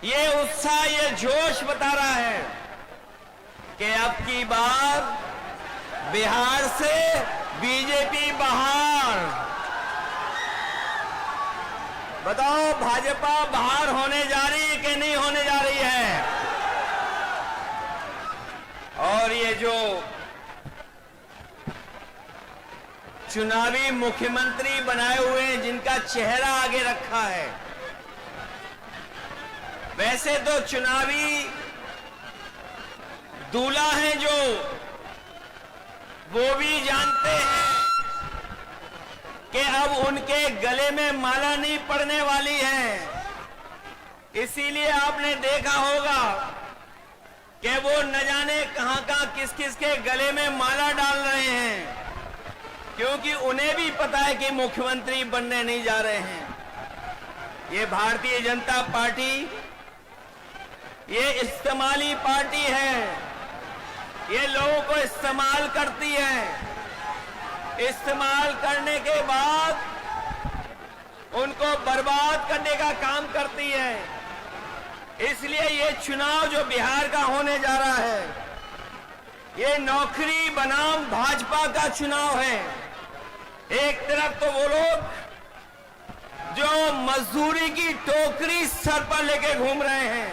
ये उत्साह, ये जोश बता रहा है कि अब की बार बिहार से बीजेपी बाहर। बताओ भाजपा बाहर होने जा रही है कि नहीं होने जा रही है? और ये जो चुनावी मुख्यमंत्री बनाए हुए हैं, जिनका चेहरा आगे रखा है, वैसे तो चुनावी दूल्हा हैं जो, वो भी जानते हैं कि अब उनके गले में माला नहीं पड़ने वाली है। इसीलिए आपने देखा होगा कि वो न जाने कहां किस किस के गले में माला डाल रहे हैं, क्योंकि उन्हें भी पता है कि मुख्यमंत्री बनने नहीं जा रहे हैं। ये भारतीय जनता पार्टी ये इस्तेमाली पार्टी है, ये लोगों को इस्तेमाल करती है। इस्तेमाल करने के बाद उनको बर्बाद करने का काम करती है। इसलिए ये चुनाव जो बिहार का होने जा रहा है, ये नौकरी बनाम भाजपा का चुनाव है। एक तरफ तो वो लोग जो मजदूरी की टोकरी सर पर लेके घूम रहे हैं,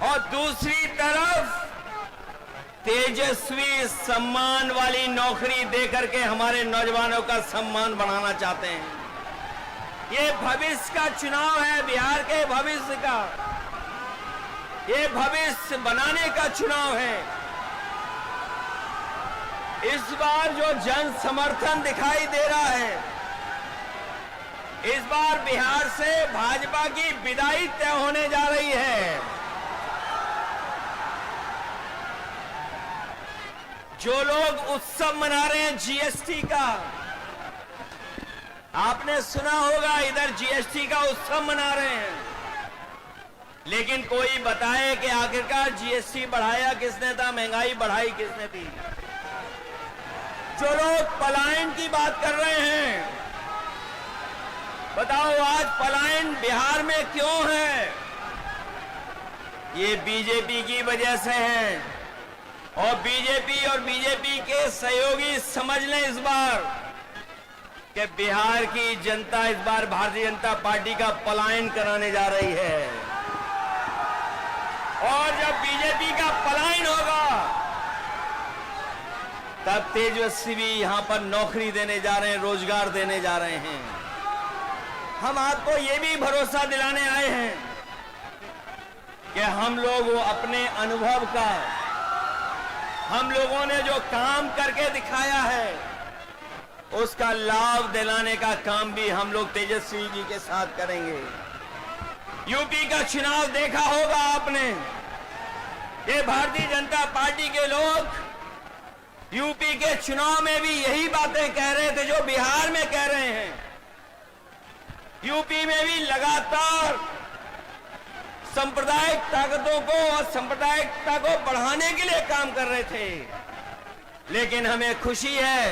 और दूसरी तरफ तेजस्वी सम्मान वाली नौकरी देकर के हमारे नौजवानों का सम्मान बढ़ाना चाहते हैं। ये भविष्य का चुनाव है, बिहार के भविष्य का, ये भविष्य बनाने का चुनाव है। इस बार जो जन समर्थन दिखाई दे रहा है, इस बार बिहार से भाजपा की विदाई तय होने जा रही है। जो लोग उत्सव मना रहे हैं जीएसटी का, आपने सुना होगा इधर जीएसटी का उत्सव मना रहे हैं, लेकिन कोई बताए कि आखिरकार जीएसटी बढ़ाया किसने था, महंगाई बढ़ाई किसने थी? जो लोग पलायन की बात कर रहे हैं, बताओ आज पलायन बिहार में क्यों है? ये बीजेपी की वजह से है। और बीजेपी के सहयोगी समझ लें इस बार कि बिहार की जनता इस बार भारतीय जनता पार्टी का पलायन कराने जा रही है। और जब बीजेपी का पलायन होगा, तब तेजस्वी भी यहां पर नौकरी देने जा रहे हैं, रोजगार देने जा रहे हैं। हम आपको ये भी भरोसा दिलाने आए हैं कि हम लोग अपने अनुभव का, हम लोगों ने जो काम करके दिखाया है, उसका लाभ दिलाने का काम भी हम लोग तेजस्वी जी के साथ करेंगे। यूपी का चुनाव देखा होगा आपने, ये भारतीय जनता पार्टी के लोग यूपी के चुनाव में भी यही बातें कह रहे थे जो बिहार में कह रहे हैं। यूपी में भी लगातार सांप्रदायिक ताकतों को और सांप्रदायिकता को बढ़ाने के लिए काम कर रहे थे। लेकिन हमें खुशी है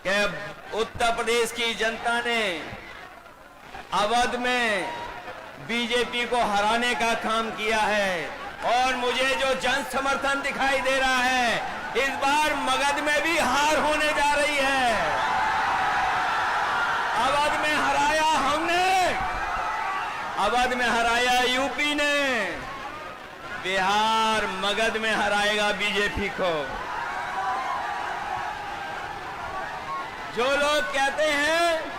कि उत्तर प्रदेश की जनता ने अवध में बीजेपी को हराने का काम किया है। और मुझे जो जन समर्थन दिखाई दे रहा है, इस बार मगध में भी हार होने जा रही है। अवध में हराया हमने, अवध में हराया यूपी ने, बिहार मगध में हराएगा बीजेपी को। जो लोग कहते हैं,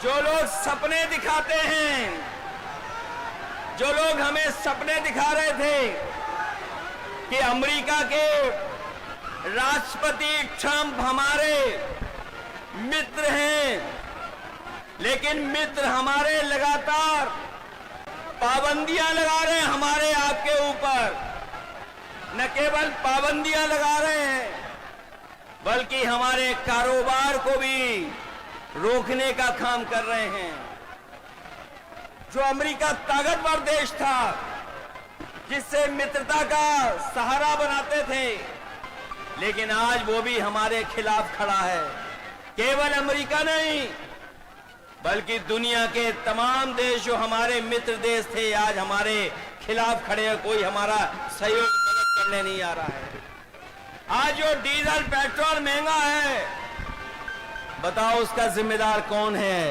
जो लोग सपने दिखाते हैं, जो लोग हमें सपने दिखा रहे थे कि अमेरिका के राष्ट्रपति ट्रंप हमारे मित्र हैं, लेकिन मित्र हमारे लगातार पाबंदियां लगा रहे हैं हमारे आपके ऊपर। न केवल पाबंदियां लगा रहे हैं, बल्कि हमारे कारोबार को भी रोकने का काम कर रहे हैं। जो अमेरिका ताकतवर देश था, जिससे मित्रता का सहारा बनाते थे, लेकिन आज वो भी हमारे खिलाफ खड़ा है। केवल अमेरिका नहीं, बल्कि दुनिया के तमाम देश जो हमारे मित्र देश थे आज हमारे खिलाफ खड़े हैं। कोई हमारा सहयोग मदद करने नहीं आ रहा है। आज जो डीजल पेट्रोल महंगा है, बताओ उसका जिम्मेदार कौन है?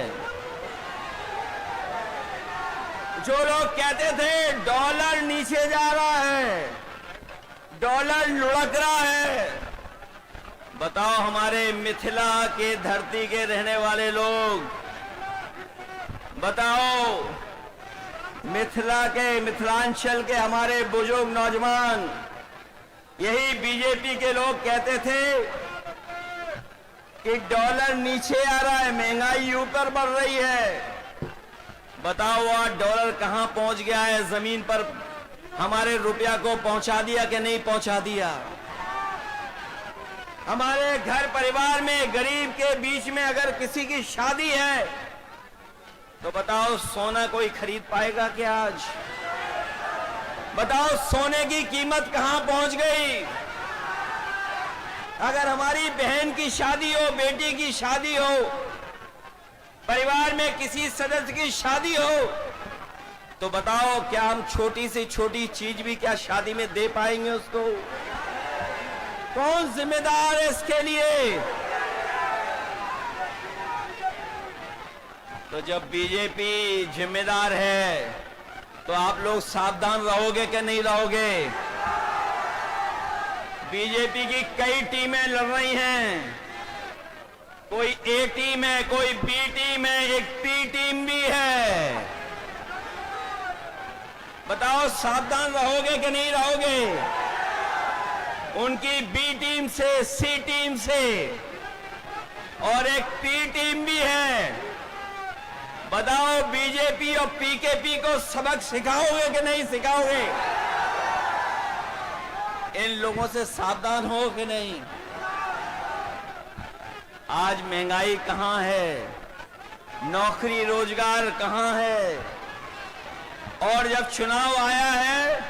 जो लोग कहते थे डॉलर नीचे जा रहा है, डॉलर लुढ़क रहा है, बताओ हमारे मिथिला के धरती के रहने वाले लोग, बताओ मिथिलांचल के हमारे बुजुर्ग नौजवान, यही बीजेपी के लोग कहते थे कि डॉलर नीचे आ रहा है, महंगाई ऊपर बढ़ रही है। बताओ आज डॉलर कहां पहुंच गया है? जमीन पर हमारे रुपया को पहुंचा दिया कि नहीं पहुंचा दिया? हमारे घर परिवार में गरीब के बीच में अगर किसी की शादी है तो बताओ सोना कोई खरीद पाएगा क्या आज? बताओ सोने की कीमत कहां पहुंच गई? अगर हमारी बहन की शादी हो, बेटी की शादी हो, परिवार में किसी सदस्य की शादी हो, तो बताओ क्या हम छोटी से छोटी चीज भी क्या शादी में दे पाएंगे उसको? कौन जिम्मेदार है इसके लिए? तो जब बीजेपी जिम्मेदार है तो आप लोग सावधान रहोगे कि नहीं रहोगे? बीजेपी की कई टीमें लड़ रही हैं, कोई ए टीम है, कोई बी टीम है, एक पी टीम भी है। बताओ सावधान रहोगे कि नहीं रहोगे? उनकी बी टीम से, सी टीम से और एक पी टीम भी है। बताओ बीजेपी और पीकेपी को सबक सिखाओगे कि नहीं सिखाओगे? इन लोगों से सावधान हो कि नहीं? आज महंगाई कहां है? नौकरी रोजगार कहां है? और जब चुनाव आया है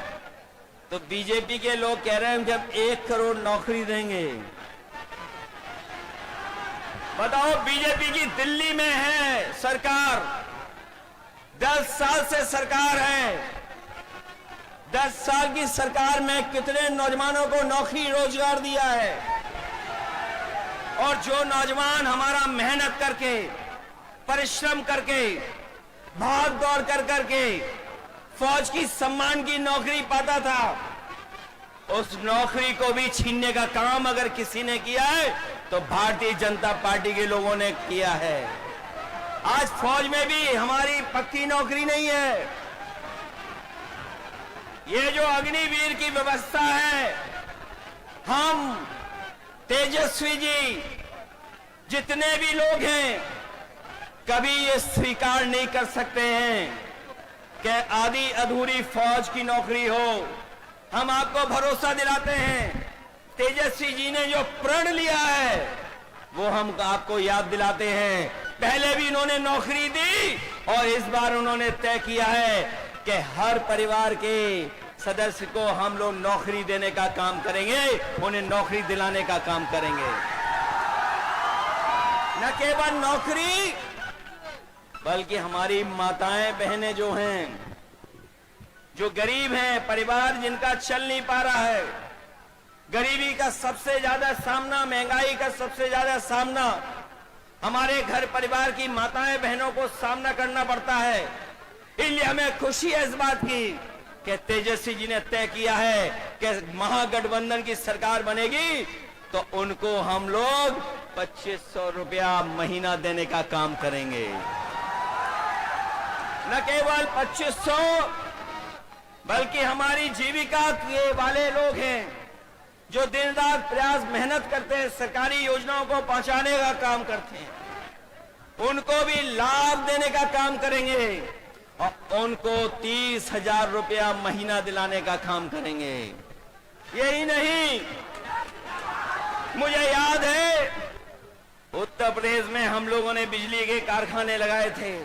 तो बीजेपी के लोग कह रहे हैं जब 1 करोड़ नौकरी देंगे। बताओ बीजेपी की दिल्ली में है सरकार, 10 साल से सरकार है, 10 साल की सरकार में कितने नौजवानों को नौकरी रोजगार दिया है? और जो नौजवान हमारा मेहनत करके, परिश्रम करके, भाग दौड़ कर करके फौज की सम्मान की नौकरी पाता था, उस नौकरी को भी छीनने का काम अगर किसी ने किया है तो भारतीय जनता पार्टी के लोगों ने किया है। आज फौज में भी हमारी पक्की नौकरी नहीं है। ये जो अग्निवीर की व्यवस्था है, हम तेजस्वी जी जितने भी लोग हैं कभी ये स्वीकार नहीं कर सकते हैं कि आधी अधूरी फौज की नौकरी हो। हम आपको भरोसा दिलाते हैं, तेजस्वी जी ने जो प्रण लिया है वो हम आपको याद दिलाते हैं। पहले भी इन्होंने नौकरी दी और इस बार उन्होंने तय किया है कि हर परिवार के सदस्य को हम लोग नौकरी देने का काम करेंगे, उन्हें नौकरी दिलाने का काम करेंगे। न केवल नौकरी बल्कि हमारी माताएं बहनें जो हैं, जो गरीब हैं, परिवार जिनका चल नहीं पा रहा है, गरीबी का सबसे ज्यादा सामना, महंगाई का सबसे ज्यादा सामना हमारे घर परिवार की माताएं बहनों को सामना करना पड़ता है। इसलिए हमें खुशी है इस बात की कि तेजस्वी जी ने तय किया है कि महागठबंधन की सरकार बनेगी तो उनको हम लोग 2500 रुपया महीना देने का काम करेंगे। न केवल 2500 बल्कि हमारी जीविका के वाले लोग हैं जो दिन रात प्रयास मेहनत करते हैं, सरकारी योजनाओं को पहुंचाने का काम करते हैं, उनको भी लाभ देने का काम करेंगे और उनको 30,000 रुपया महीना दिलाने का काम करेंगे। यही नहीं, मुझे याद है उत्तर प्रदेश में हम लोगों ने बिजली के कारखाने लगाए थे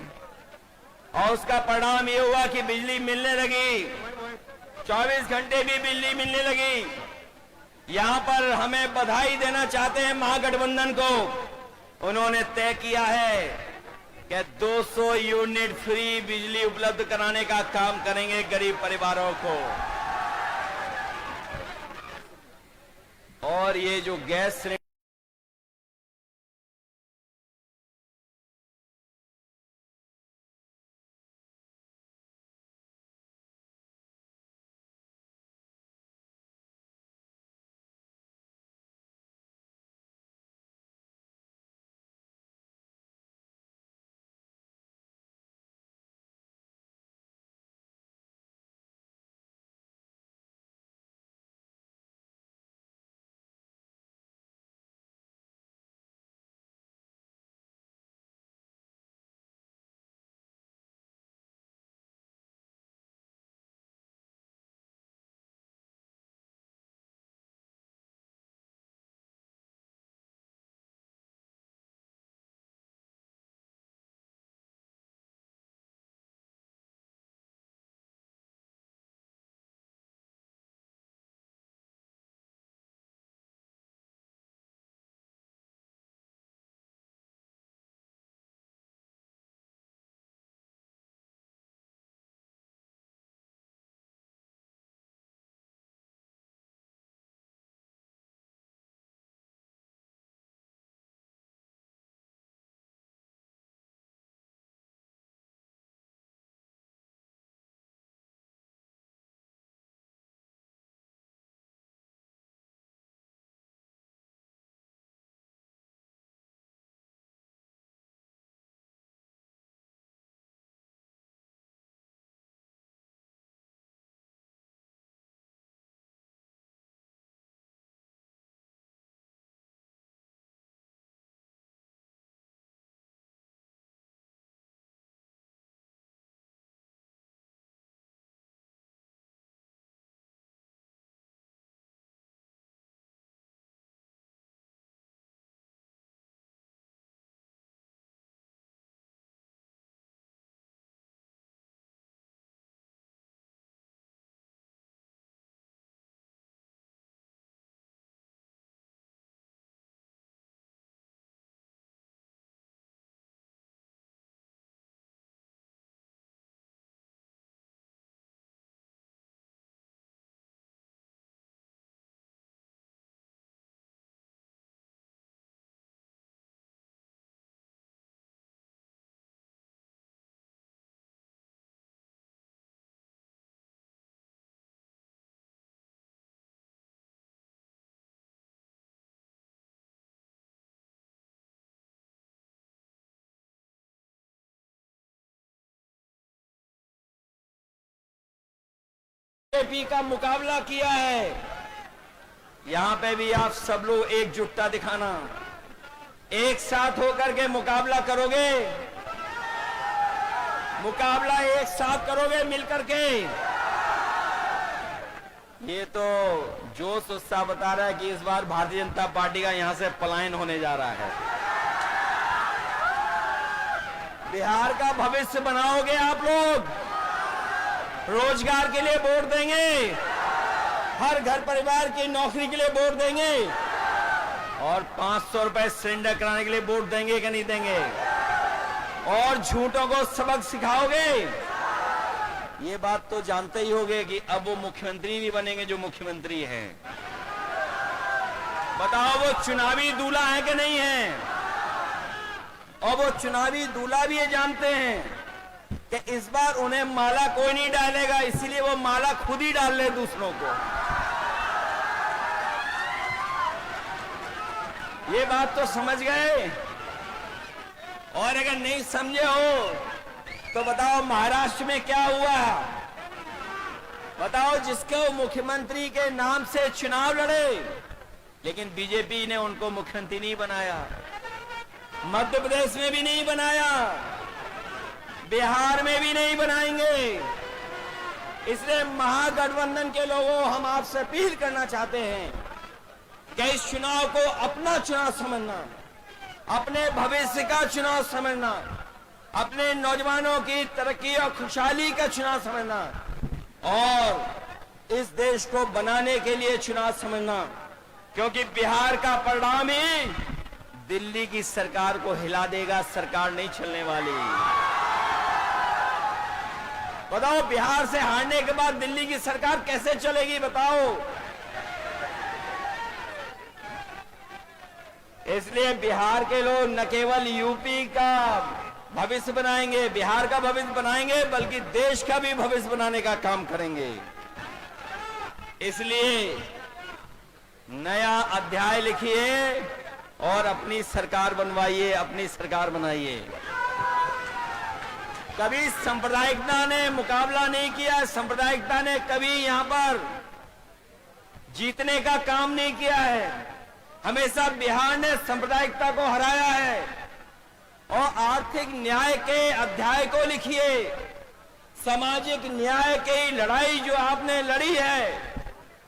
और उसका परिणाम ये हुआ कि बिजली मिलने लगी, 24 घंटे भी बिजली मिलने लगी। यहां पर हमें बधाई देना चाहते हैं महागठबंधन को। उन्होंने तय किया है कि 200 यूनिट फ्री बिजली उपलब्ध कराने का काम करेंगे गरीब परिवारों को। और ये जो गैस सिलेंडर बीजेपी का मुकाबला किया है। यहां पे भी आप सब लोग एकजुटता दिखाना, एक साथ होकर के मुकाबला करोगे, मुकाबला एक साथ करोगे मिलकर के। ये तो जोश उत्साह बता रहा है कि इस बार भारतीय जनता पार्टी का यहां से पलायन होने जा रहा है। बिहार का भविष्य बनाओगे आप लोग, रोजगार के लिए वोट देंगे, हर घर परिवार की नौकरी के लिए वोट देंगे, और 500 रुपए सिलेंडर कराने के लिए वोट देंगे कि नहीं देंगे, और झूठों को सबक सिखाओगे। ये बात तो जानते ही होंगे कि अब वो मुख्यमंत्री भी बनेंगे जो मुख्यमंत्री हैं। बताओ वो चुनावी दूल्हा है कि नहीं है? और वो चुनावी दूल्हा भी ये जानते हैं कि इस बार उन्हें माला कोई नहीं डालेगा, इसीलिए वो माला खुद ही डाल ले दूसरों को। ये बात तो समझ गए। और अगर नहीं समझे हो तो बताओ महाराष्ट्र में क्या हुआ। बताओ जिसको मुख्यमंत्री के नाम से चुनाव लड़े, लेकिन बीजेपी ने उनको मुख्यमंत्री नहीं बनाया, मध्य प्रदेश में भी नहीं बनाया, बिहार में भी नहीं बनाएंगे। इसलिए महागठबंधन के लोगों, हम आपसे अपील करना चाहते हैं कि इस चुनाव को अपना चुनाव समझना, अपने भविष्य का चुनाव समझना, अपने नौजवानों की तरक्की और खुशहाली का चुनाव समझना, और इस देश को बनाने के लिए चुनाव समझना। क्योंकि बिहार का परिणाम ही दिल्ली की सरकार को हिला देगा, सरकार नहीं चलने वाली। बताओ, बिहार से हारने के बाद दिल्ली की सरकार कैसे चलेगी, बताओ। इसलिए बिहार के लोग न केवल यूपी का भविष्य बनाएंगे, बिहार का भविष्य बनाएंगे, बल्कि देश का भी भविष्य बनाने का काम करेंगे। इसलिए नया अध्याय लिखिए और अपनी सरकार बनवाइए, अपनी सरकार बनाइए। कभी सांप्रदायिकता ने मुकाबला नहीं किया, सांप्रदायिकता ने कभी यहां पर जीतने का काम नहीं किया है। हमेशा बिहार ने सांप्रदायिकता को हराया है। और आर्थिक न्याय के अध्याय को लिखिए, सामाजिक न्याय की लड़ाई जो आपने लड़ी है,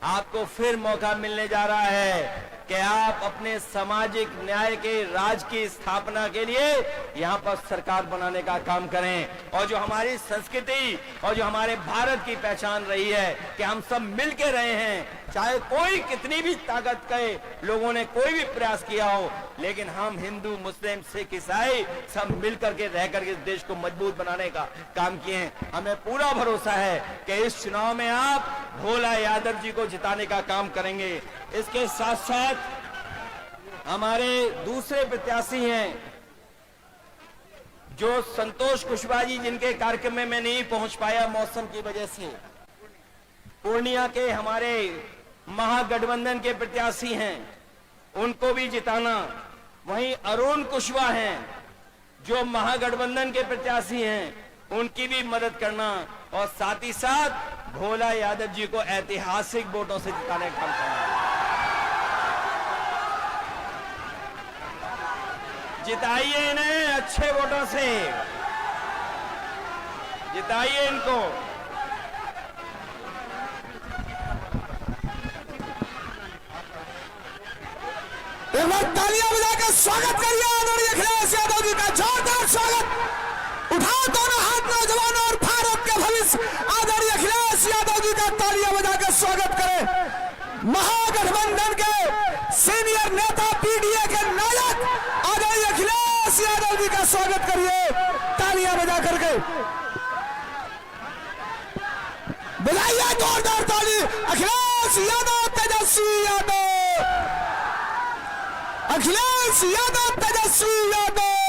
आपको फिर मौका मिलने जा रहा है कि आप अपने सामाजिक न्याय के राज की स्थापना के लिए यहां पर सरकार बनाने का काम करें। और जो हमारी संस्कृति और जो हमारे भारत की पहचान रही है कि हम सब मिलके रहे हैं, चाहे कोई कितनी भी ताकत के लोगों ने कोई भी प्रयास किया हो, लेकिन हम हिंदू, मुस्लिम, सिख, ईसाई सब मिलकर के रह करके इस देश को मजबूत बनाने का काम किए हैं। हमें पूरा भरोसा है कि इस चुनाव में आप भोला यादव जी को जिताने का काम करेंगे। इसके साथ साथ हमारे दूसरे प्रत्याशी हैं जो संतोष कुशवाहा जी, जिनके कार्यक्रम में मैं नहीं पहुंच पाया मौसम की वजह से। पूर्णिया के हमारे महागठबंधन के प्रत्याशी हैं, उनको भी जिताना। वहीं अरुण कुशवाहा हैं जो महागठबंधन के प्रत्याशी हैं, उनकी भी मदद करना। और साथ ही साथ भोला यादव जी को ऐतिहासिक वोटों से जिताने का काम करना। जिताइए इन्हें अच्छे वोटों से, जिताइए इनको। एक बार तालियां बजाकर स्वागत करिए आदरणीय अखिलेश यादव जी का, जोरदार स्वागत। उठाओ दोनों हाथ नौजवानों और भारत के भविष्य आदरणीय अखिलेश यादव जी का तालियां बजाकर स्वागत करें। महागठबंधन के सीनियर नेता, पीडीए के नायक आदरणीय अखिलेश यादव जी का स्वागत करिए तालियां बजा करके। बजाइए जोरदार ताली। अखिलेश यादव, तेजस्वी यादव, अखिलेश यादव, तेजस्वी यादव।